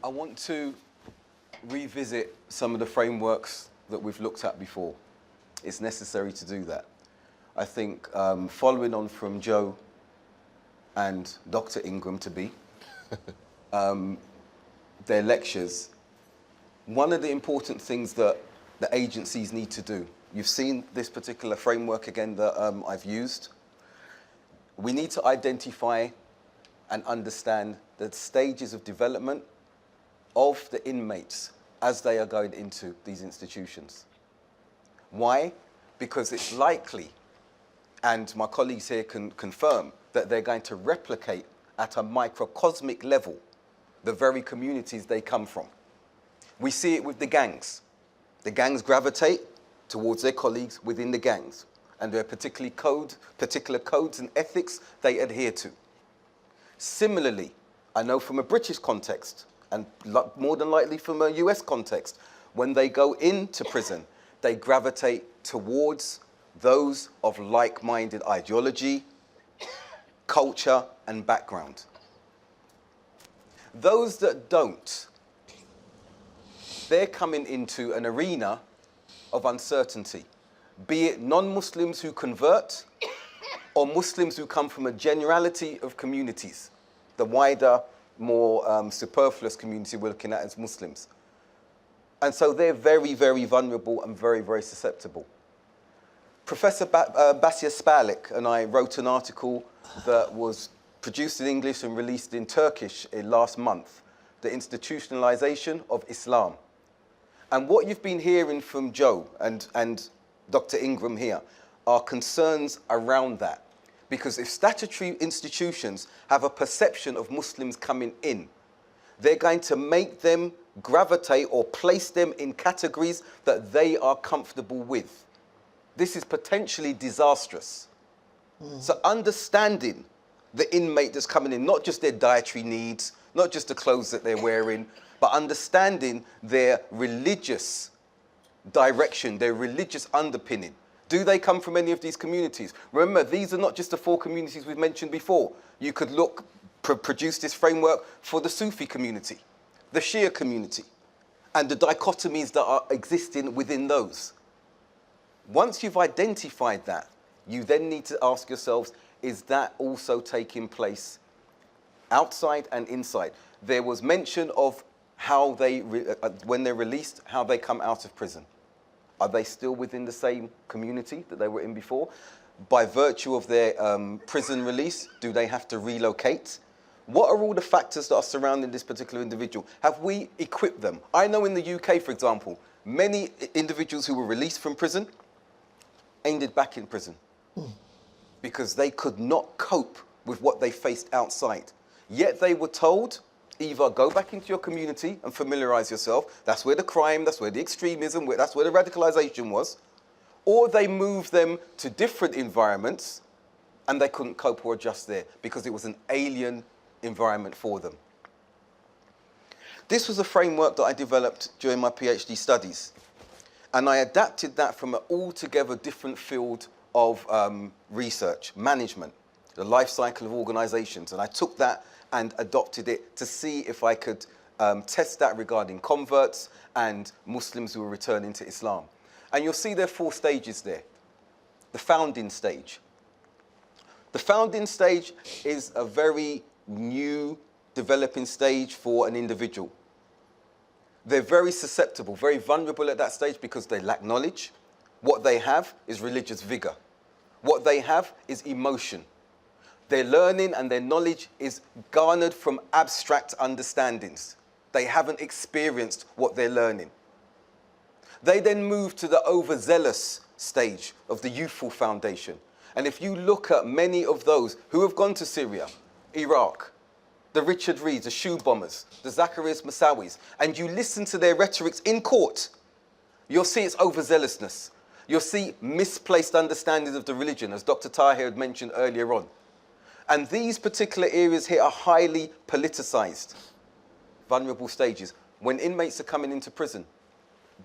I want to revisit some of the frameworks that we've looked at before. It's necessary to do that. I think following on from Joe and Dr. Ingram to be, their lectures, one of the important things that the agencies need to do, you've seen this particular framework again that I've used. We need to identify and understand the stages of development of the inmates as they are going into these institutions. Why? Because it's likely, and my colleagues here can confirm, that they're going to replicate at a microcosmic level the very communities they come from. We see it with the gangs. The gangs gravitate towards their colleagues within the gangs, and there are particular codes and ethics they adhere to. Similarly, I know from a British context, and more than likely from a US context, when they go into prison, they gravitate towards those of like-minded ideology, culture, and background. Those that don't, they're coming into an arena of uncertainty, be it non-Muslims who convert or Muslims who come from a generality of communities, the wider, more superfluous community we're looking at as Muslims. And so they're very, very vulnerable and very, very susceptible. Professor Basia Spalik and I wrote an article that was produced in English and released in Turkish last month, The Institutionalization of Islam. And what you've been hearing from Joe and Dr. Ingram here are concerns around that. Because if statutory institutions have a perception of Muslims coming in, they're going to make them gravitate or place them in categories that they are comfortable with. This is potentially disastrous. So understanding the inmate that's coming in, not just their dietary needs, not just the clothes that they're wearing, but understanding their religious direction, their religious underpinning. Do they come from any of these communities? Remember, these are not just the 4 communities we've mentioned before. You could produce this framework for the Sufi community, the Shia community, and the dichotomies that are existing within those. Once you've identified that, you then need to ask yourselves, is that also taking place outside and inside? There was mention of how they, when they're released, how they come out of prison. Are they still within the same community that they were in before? By virtue of their prison release, do they have to relocate? What are all the factors that are surrounding this particular individual? Have we equipped them? I know in the UK, for example, many individuals who were released from prison ended back in prison because they could not cope with what they faced outside. Yet they were told, either go back into your community and familiarize yourself, that's where the crime, that's where the extremism, that's where the radicalization was, or they moved them to different environments and they couldn't cope or adjust there because it was an alien environment for them. This was a framework that I developed during my PhD studies, and I adapted that from an altogether different field of research, management, the life cycle of organizations, and I took that and adopted it to see if I could test that regarding converts and Muslims who were returning to Islam. And you'll see there are 4 stages there. The founding stage. The founding stage is a very new developing stage for an individual. They're very susceptible, very vulnerable at that stage because they lack knowledge. What they have is religious vigor. What they have is emotion. Their learning and their knowledge is garnered from abstract understandings. They haven't experienced what they're learning. They then move to the overzealous stage of the youthful foundation. And if you look at many of those who have gone to Syria, Iraq, the Richard Reeds, the shoe bombers, the Zacchaeus Mousawis, and you listen to their rhetorics in court, you'll see it's overzealousness. You'll see misplaced understandings of the religion, as Dr. Tahir had mentioned earlier on. And these particular areas here are highly politicized, vulnerable stages. When inmates are coming into prison,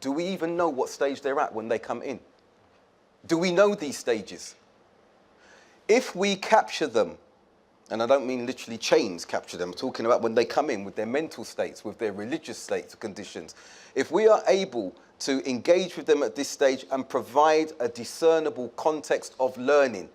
do we even know what stage they're at when they come in? Do we know these stages? If we capture them And I don't mean literally chains capture them. I'm talking about when they come in with their mental states, with their religious states, conditions. If we are able to engage with them at this stage and provide a discernible context of learning,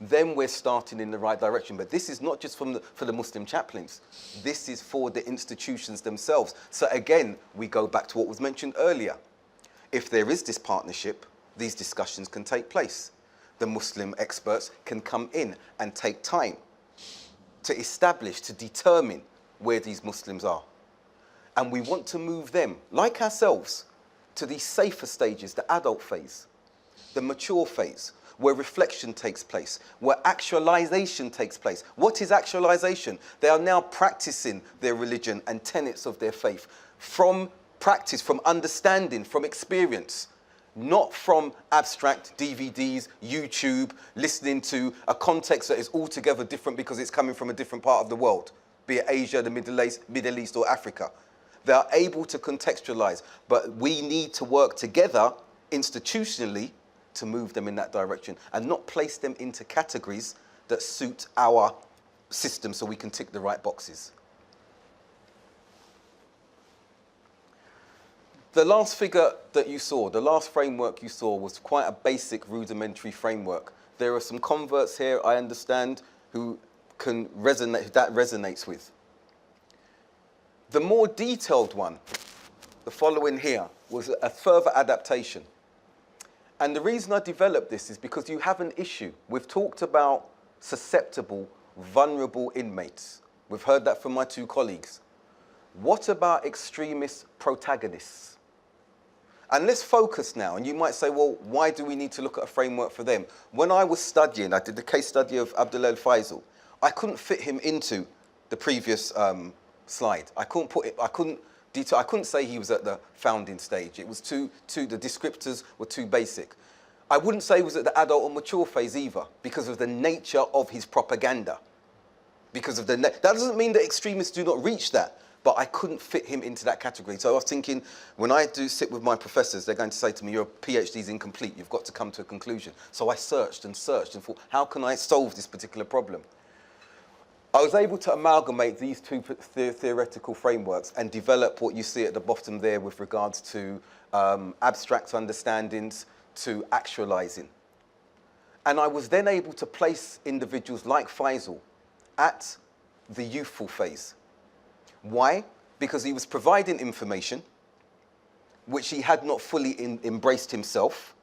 then we're starting in the right direction. But this is not just for the Muslim chaplains. This is for the institutions themselves. So again, we go back to what was mentioned earlier. If there is this partnership, these discussions can take place. The Muslim experts can come in and take time to establish, to determine where these Muslims are. And we want to move them, like ourselves, to these safer stages, the adult phase, the mature phase, where reflection takes place, where actualization takes place. What is actualization? They are now practicing their religion and tenets of their faith from practice, from understanding, from experience. Not from abstract DVDs, YouTube, listening to a context that is altogether different because it's coming from a different part of the world, be it Asia, the Middle East or Africa. They are able to contextualize, but we need to work together institutionally to move them in that direction and not place them into categories that suit our system so we can tick the right boxes. The last figure that you saw, the last framework you saw was quite a basic, rudimentary framework. There are some converts here, I understand, who can resonate, that resonates with. The more detailed one, the following here, was a further adaptation. And the reason I developed this is because you have an issue. We've talked about susceptible, vulnerable inmates. We've heard that from my two colleagues. What about extremist protagonists? And let's focus now. And you might say, well, why do we need to look at a framework for them? When I was studying, I did the case study of Abdullah al-Faisal. I couldn't fit him into the previous slide. I couldn't say he was at the founding stage. It was the descriptors were too basic. I wouldn't say he was at the adult or mature phase either because of the nature of his propaganda. That doesn't mean that extremists do not reach that. But I couldn't fit him into that category. So I was thinking, when I do sit with my professors, they're going to say to me, your PhD is incomplete, you've got to come to a conclusion. So I searched and searched and thought, how can I solve this particular problem? I was able to amalgamate these two theoretical frameworks and develop what you see at the bottom there with regards to abstract understandings to actualizing. And I was then able to place individuals like Faisal at the youthful phase. Why? Because he was providing information which he had not fully embraced himself.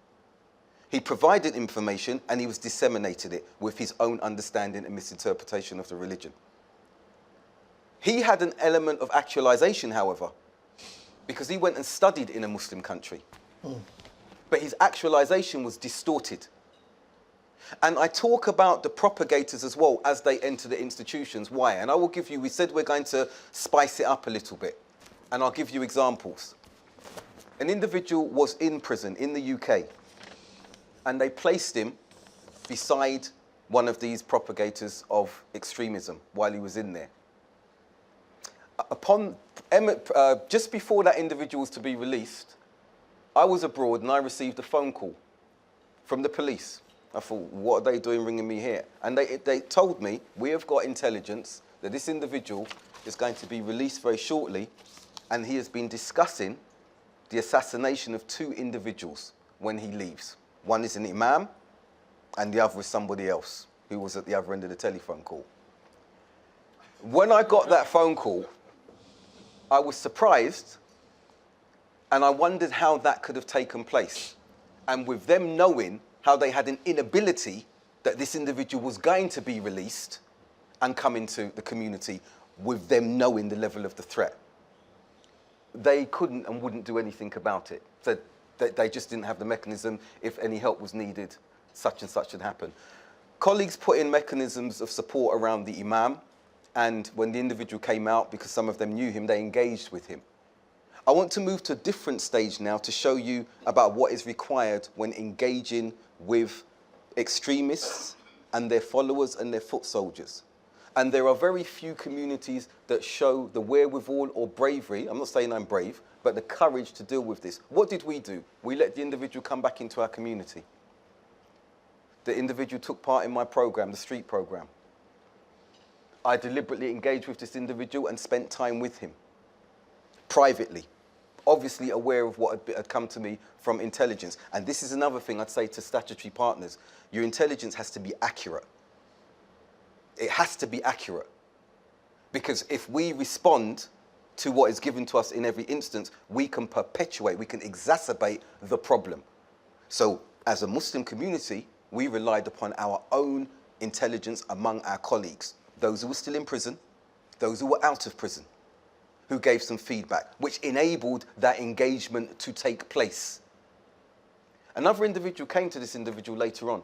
He provided information and he was disseminated it with his own understanding and misinterpretation of the religion. He had an element of actualization, however, because he went and studied in a Muslim country. But his actualization was distorted. And I talk about the propagators as well as they enter the institutions. Why? And I will give you, we said we're going to spice it up a little bit. And I'll give you examples. An individual was in prison in the UK. And they placed him beside one of these propagators of extremism while he was in there. Just before that individual was to be released, I was abroad and I received a phone call from the police. I thought, what are they doing ringing me here? And they told me, we have got intelligence that this individual is going to be released very shortly, and he has been discussing the assassination of 2 individuals when he leaves. One is an imam, and the other is somebody else who was at the other end of the telephone call. When I got that phone call, I was surprised, and I wondered how that could have taken place. And with them knowing how they had an inability that this individual was going to be released and come into the community, with them knowing the level of the threat, they couldn't and wouldn't do anything about it. So they just didn't have the mechanism. If any help was needed, such and such had happened. Colleagues put in mechanisms of support around the imam, and when the individual came out, because some of them knew him, they engaged with him. I want to move to a different stage now to show you about what is required when engaging with extremists and their followers and their foot soldiers. And there are very few communities that show the wherewithal or bravery, I'm not saying I'm brave, but the courage to deal with this. What did we do? We let the individual come back into our community. The individual took part in my program, the street program. I deliberately engaged with this individual and spent time with him, privately, obviously aware of what had come to me from intelligence. And this is another thing I'd say to statutory partners. Your intelligence has to be accurate. It has to be accurate. Because if we respond to what is given to us in every instance, we can perpetuate, we can exacerbate the problem. So as a Muslim community, we relied upon our own intelligence among our colleagues, those who were still in prison, those who were out of prison, who gave some feedback, which enabled that engagement to take place. Another individual came to this individual later on,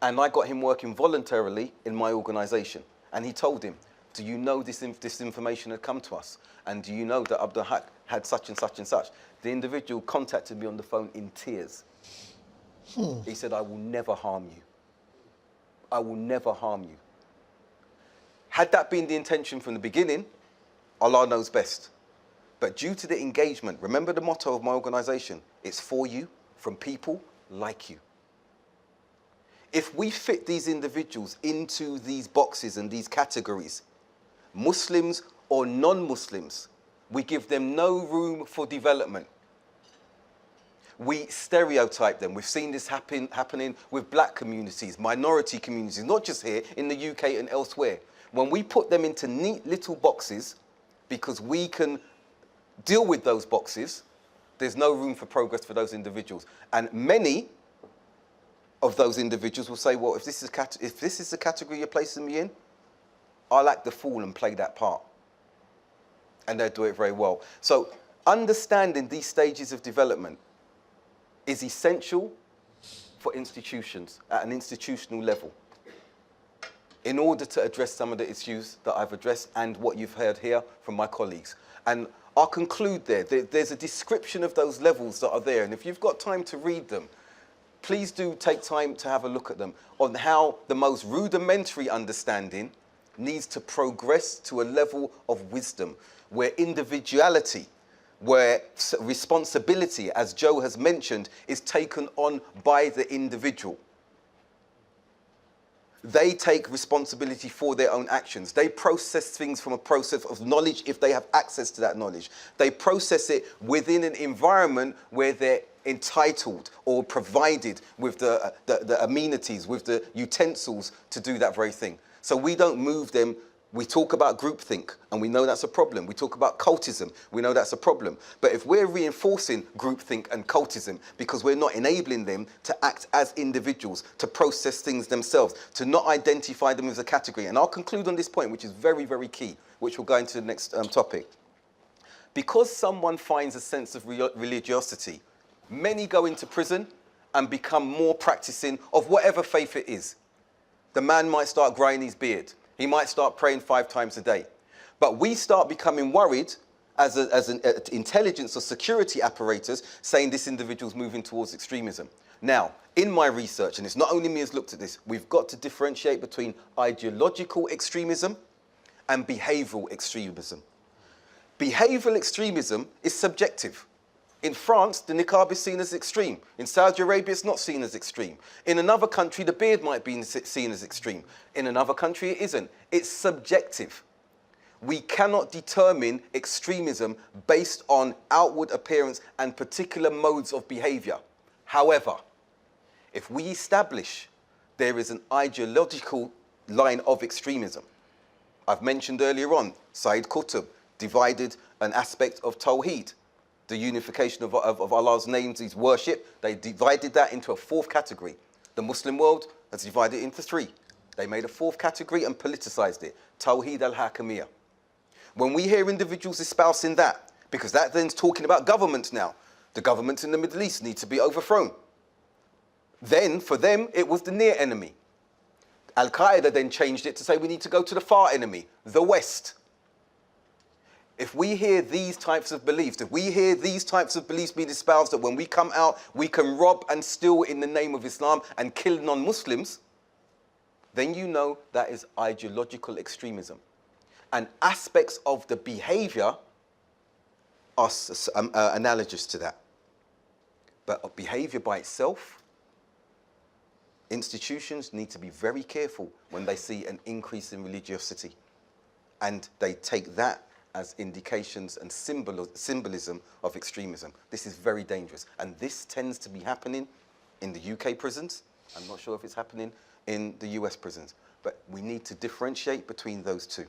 and I got him working voluntarily in my organization. And he told him, do you know this information had come to us? And do you know that Abdul Haq had such and such and such? The individual contacted me on the phone in tears. He said, I will never harm you. I will never harm you. Had that been the intention from the beginning, Allah knows best. But due to the engagement, remember the motto of my organization, it's for you, from people like you. If we fit these individuals into these boxes and these categories, Muslims or non-Muslims, we give them no room for development. We stereotype them. We've seen this happening with black communities, minority communities, not just here, in the UK and elsewhere. When we put them into neat little boxes, because we can deal with those boxes, there's no room for progress for those individuals. And many of those individuals will say, well, if this is the category you're placing me in, I'll act the fool and play that part. And they'll do it very well. So understanding these stages of development is essential for institutions at an institutional level in order to address some of the issues that I've addressed and what you've heard here from my colleagues. And I'll conclude there. There's a description of those levels that are there. And if you've got time to read them, please do take time to have a look at them on how the most rudimentary understanding needs to progress to a level of wisdom where individuality, where responsibility, as Joe has mentioned, is taken on by the individual. They take responsibility for their own actions. They process things from a process of knowledge if they have access to that knowledge. They process it within an environment where they're entitled or provided with the amenities, with the utensils to do that very thing. So we don't move them. We talk about groupthink, and we know that's a problem. We talk about cultism. We know that's a problem. But if we're reinforcing groupthink and cultism because we're not enabling them to act as individuals, to process things themselves, to not identify them as a category. And I'll conclude on this point, which is very, very key, which we'll go into the next topic. Because someone finds a sense of religiosity, many go into prison and become more practicing of whatever faith it is. The man might start growing his beard. He might start praying 5 times a day. But we start becoming worried as an intelligence or security apparatus saying this individual's moving towards extremism. Now, in my research, and it's not only me who's looked at this, we've got to differentiate between ideological extremism and behavioral extremism. Behavioral extremism is subjective. In France, the niqab is seen as extreme. In Saudi Arabia, it's not seen as extreme. In another country, the beard might be seen as extreme. In another country, it isn't. It's subjective. We cannot determine extremism based on outward appearance and particular modes of behavior. However, if we establish there is an ideological line of extremism, I've mentioned earlier on, Sayyid Qutb divided an aspect of Tawheed, the unification of Allah's names, His worship. They divided that into a 4th category. The Muslim world has divided it into 3. They made a 4th category and politicized it. Tawheed al-Hakimiyya. When we hear individuals espousing that, because that then's talking about governments now. The governments in the Middle East need to be overthrown. Then, for them, it was the near enemy. Al-Qaeda then changed it to say we need to go to the far enemy, the West. If we hear these types of beliefs, if we hear these types of beliefs being espoused that when we come out, we can rob and steal in the name of Islam and kill non-Muslims, then you know that is ideological extremism. And aspects of the behavior are analogous to that. But behavior by itself, institutions need to be very careful when they see an increase in religiosity. And they take that as indications and symbolism of extremism. This is very dangerous. And this tends to be happening in the UK prisons. I'm not sure if it's happening in the US prisons. But we need to differentiate between those two.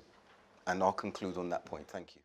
And I'll conclude on that point. Thank you.